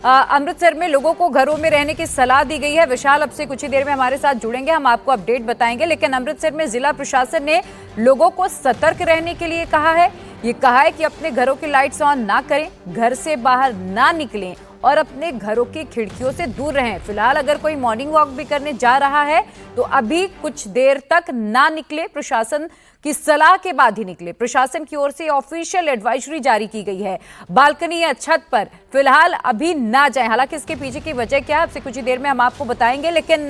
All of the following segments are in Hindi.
अमृतसर में लोगों को घरों में रहने की सलाह दी गई है। विशाल अब से कुछ ही देर में हमारे साथ जुड़ेंगे, हम आपको अपडेट बताएंगे। लेकिन अमृतसर में जिला प्रशासन ने लोगों को सतर्क रहने के लिए कहा है। ये कहा है कि अपने घरों की लाइट्स ऑन ना करें, घर से बाहर ना निकलें और अपने घरों की खिड़कियों से दूर रहें। फिलहाल अगर कोई मॉर्निंग वॉक भी करने जा रहा है तो अभी कुछ देर तक ना निकले, प्रशासन की सलाह के बाद ही निकले। प्रशासन की ओर से ऑफिशियल एडवाइजरी जारी की गई है। बालकनी या छत पर फिलहाल अभी ना जाएं। हालांकि इसके पीछे की वजह क्या है अब से कुछ ही देर में हम आपको बताएंगे। लेकिन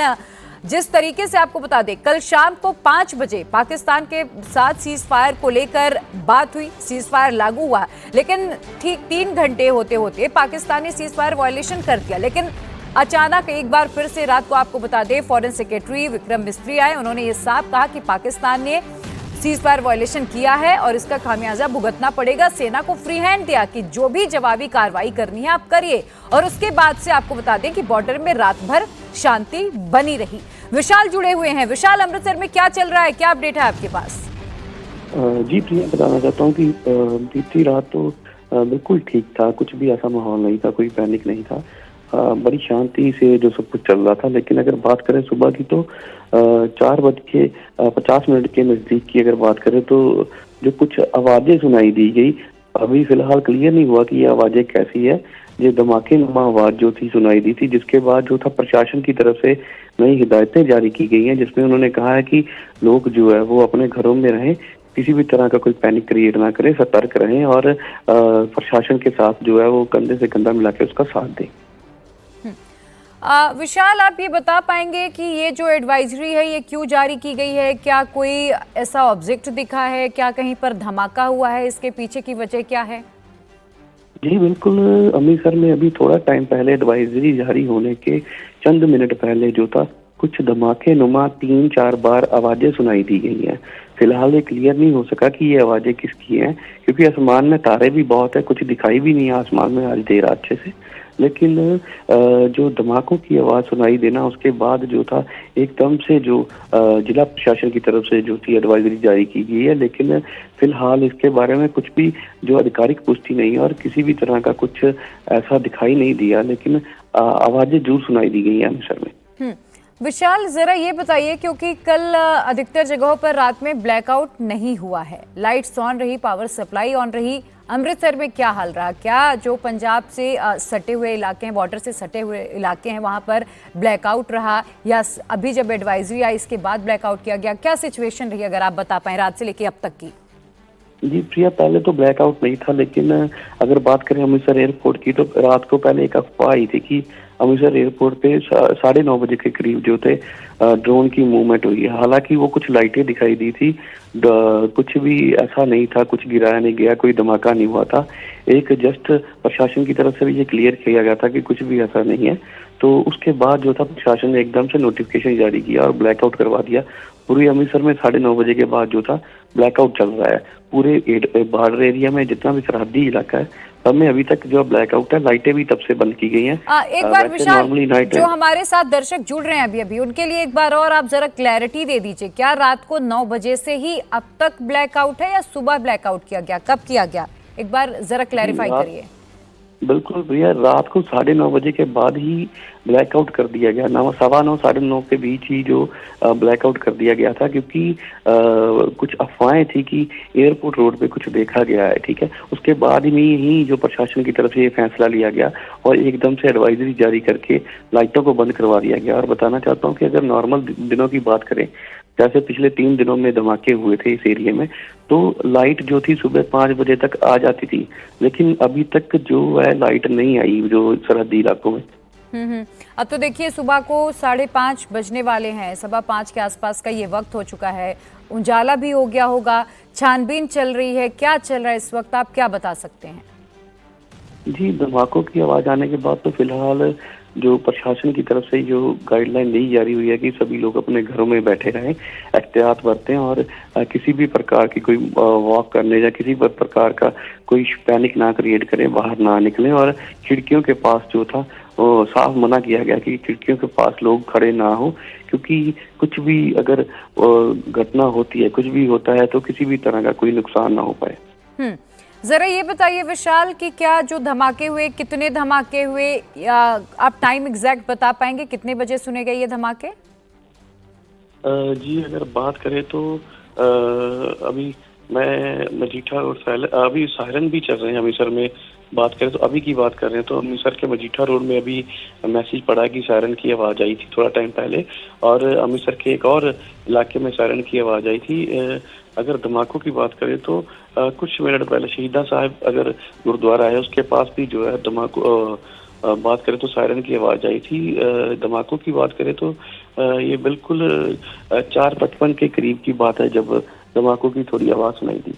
जिस तरीके से आपको बता दें, कल शाम को 5 बजे पाकिस्तान के साथ सीज फायर को लेकर बात हुई, सीज फायर लागू हुआ, लेकिन ठीक 3 घंटे होते होते पाकिस्तान ने सीज फायर वायलेशन कर दिया। लेकिन अचानक एक बार फिर से रात को आपको बता दें, फॉरेन सेक्रेटरी विक्रम मिस्त्री आए। उन्होंने ये साफ कहा कि पाकिस्तान ने सीज फायर वायलेशन किया है और इसका खामियाजा भुगतना पड़ेगा। सेना को फ्री हैंड दिया कि जो भी जवाबी कार्रवाई करनी है आप करिए। और उसके बाद से आपको बता दें कि बॉर्डर में रात भर शांति बनी रही। विशाल जुड़े हुए हैं। विशाल, अमृतसर में क्या चल रहा है, क्या अपडेट है आपके पास? जी प्रिया, बताना चाहता हूँ कि बीती रात तो बिल्कुल ठीक था, कुछ भी ऐसा माहौल नहीं था, कोई पैनिक नहीं था। बड़ी शांति से जो सब कुछ चल रहा था। लेकिन अगर बात करें सुबह की तो 4:50 के नज़दीक की अगर बात करें तो जो कुछ आवाज़ें सुनाई दी गई, अभी फिलहाल क्लियर नहीं हुआ कि ये आवाज़ें कैसी है। ये धमाके नुमा आवाज़ जो थी सुनाई दी थी, जिसके बाद जो था प्रशासन की तरफ से नई हिदायतें जारी की गई हैं, जिसमें उन्होंने कहा है कि लोग जो है वो अपने घरों में रहें, किसी भी तरह का कोई पैनिक क्रिएट ना करें, सतर्क रहें और प्रशासन के साथ जो है वो कंधे से कंधा मिला के उसका साथ दें। विशाल, आप ये बता पाएंगे कि ये जो एडवाइजरी है ये क्यों जारी की गई है? क्या कोई ऐसा ऑब्जेक्ट दिखा है? क्या कहीं पर धमाका हुआ है? इसके पीछे की वजह क्या है? जी बिल्कुल, अमृतसर में अभी थोड़ा टाइम पहले एडवाइजरी जारी होने के चंद मिनट पहले जो था कुछ धमाके नुमा 3-4 बार आवाजें सुनाई दी गई हैं। फिलहाल ये क्लियर नहीं हो सका कि ये आवाजें किसकी हैं, क्योंकि आसमान में तारे भी बहुत है, कुछ दिखाई भी नहीं है आसमान में आज देर रात से। लेकिन जो धमाकों की आवाज़ सुनाई देना, उसके बाद जो था एकदम से जो जिला प्रशासन की तरफ से जो थी एडवाइजरी जारी की गई है। लेकिन फिलहाल इसके बारे में कुछ भी जो आधिकारिक पुष्टि नहीं है और किसी भी तरह का कुछ ऐसा दिखाई नहीं दिया। लेकिन आवाज़ें जरूर सुनाई दी गई हैं अमृतसर में। विशाल, जरा ये बताइए, क्योंकि कल अधिकतर जगहों पर रात में ब्लैकआउट नहीं हुआ है, लाइट्स ऑन रही, पावर सप्लाई ऑन रही। अमृतसर में क्या हाल रहा? क्या जो पंजाब से सटे हुए इलाके हैं, बॉर्डर से सटे हुए इलाके हैं, वहां पर ब्लैकआउट रहा या अभी जब एडवाइजरी आई इसके बाद ब्लैकआउट किया गया? क्या सिचुएशन रही, अगर आप बता पाएं रात से लेके अब तक की? जी प्रिया, पहले तो ब्लैकआउट नहीं था, लेकिन अगर बात करें अमृतसर एयरपोर्ट की तो रात को पहले एक अफवाह आई थी कि अमृतसर एयरपोर्ट पे 9:30 बजे के करीब जो थे ड्रोन की मूवमेंट हुई है। हालांकि वो कुछ लाइटें दिखाई दी थी, कुछ भी ऐसा नहीं था, कुछ गिराया नहीं गया, कोई धमाका नहीं हुआ था। एक जस्ट प्रशासन की तरफ से भी ये क्लियर किया गया था कि कुछ भी ऐसा नहीं है। तो उसके बाद जो था प्रशासन ने एकदम से नोटिफिकेशन जारी किया और ब्लैकआउट करवा दिया। पूरे अमृतसर में 9:30 बजे के बाद जो था ब्लैकआउट चल रहा है। पूरे बॉर्डर एरिया में जितना भी सरहदी इलाका है सब में अभी तक जो ब्लैकआउट है, लाइटें भी तब से बंद की गई हैं। एक बार विशाल, जो हमारे साथ दर्शक जुड़ रहे हैं अभी अभी, उनके लिए एक बार और आप जरा क्लैरिटी दे दीजिए। क्या रात को 9 बजे से ही अब तक ब्लैकआउट है या सुबह ब्लैकआउट किया गया, कब किया गया? एक बार जरा क्लैरिफाई करिए। बिल्कुल भैया, रात को 9:30 बजे के बाद ही ब्लैकआउट कर दिया गया। 9:15 साढ़े 9 के बीच ही जो ब्लैकआउट कर दिया गया था, क्योंकि कुछ अफवाहें थी कि एयरपोर्ट रोड पे कुछ देखा गया है। ठीक है, उसके बाद ही जो प्रशासन की तरफ से ये फैसला लिया गया और एकदम से एडवाइजरी जारी करके लाइटों को बंद करवा दिया गया। और बताना चाहता हूँ कि अगर नॉर्मल दिनों की बात करें, जैसे पिछले 3 दिनों में धमाके हुए थे इस एरिया में, तो लाइट जो थी सुबह 5 बजे तक आ जाती थी। लेकिन अभी तक जो है लाइट नहीं आई जो सरहदी इलाकों में। अब तो देखिए सुबह को 5:30 बजने वाले हैं, 5:15 के आसपास का ये वक्त हो चुका है। उजाला भी हो गया होगा, छानबीन चल रही है, क्या चल रहा है इस वक्त, आप क्या बता सकते हैं? जी, धमाकों की आवाज आने के बाद तो फिलहाल जो प्रशासन की तरफ से जो गाइडलाइन दी जारी हुई है कि सभी लोग अपने घरों में बैठे रहें, एहतियात बरतें और किसी भी प्रकार की कोई वॉक करने या किसी प्रकार का कोई पैनिक ना क्रिएट करें, बाहर ना निकलें। और खिड़कियों के पास जो था वो साफ मना किया गया कि खिड़कियों के पास लोग खड़े ना हो, क्योंकि कुछ भी अगर घटना होती है, कुछ भी होता है तो किसी भी तरह का कोई नुकसान ना हो पाए। जरा ये बताइए विशाल कि क्या जो धमाके हुए, कितने धमाके हुए, या आप टाइम एग्जैक्ट बता पाएंगे कितने बजे सुने गए ये धमाके? जी, अगर बात करें तो अभी मैं मजीठा रोड अभी सायरन भी चल रहे हैं अमृतसर में। बात करें तो अभी की बात कर रहे हैं तो अमृतसर के मजीठा रोड में अभी मैसेज पड़ा कि सायरन की आवाज़ आई थी थोड़ा टाइम पहले, और अमृतसर के एक और इलाके में सायरन की आवाज़ आई थी। अगर धमाकों की बात करें तो कुछ मिनट पहले शहीदा साहब अगर गुरुद्वारा है उसके पास भी जो है बात करें तो सायरन की आवाज़ आई थी। धमाकों की बात करें तो ये बिल्कुल 4:55 के करीब की बात है जब धमाकों की थोड़ी आवाज़ सुनाई दी।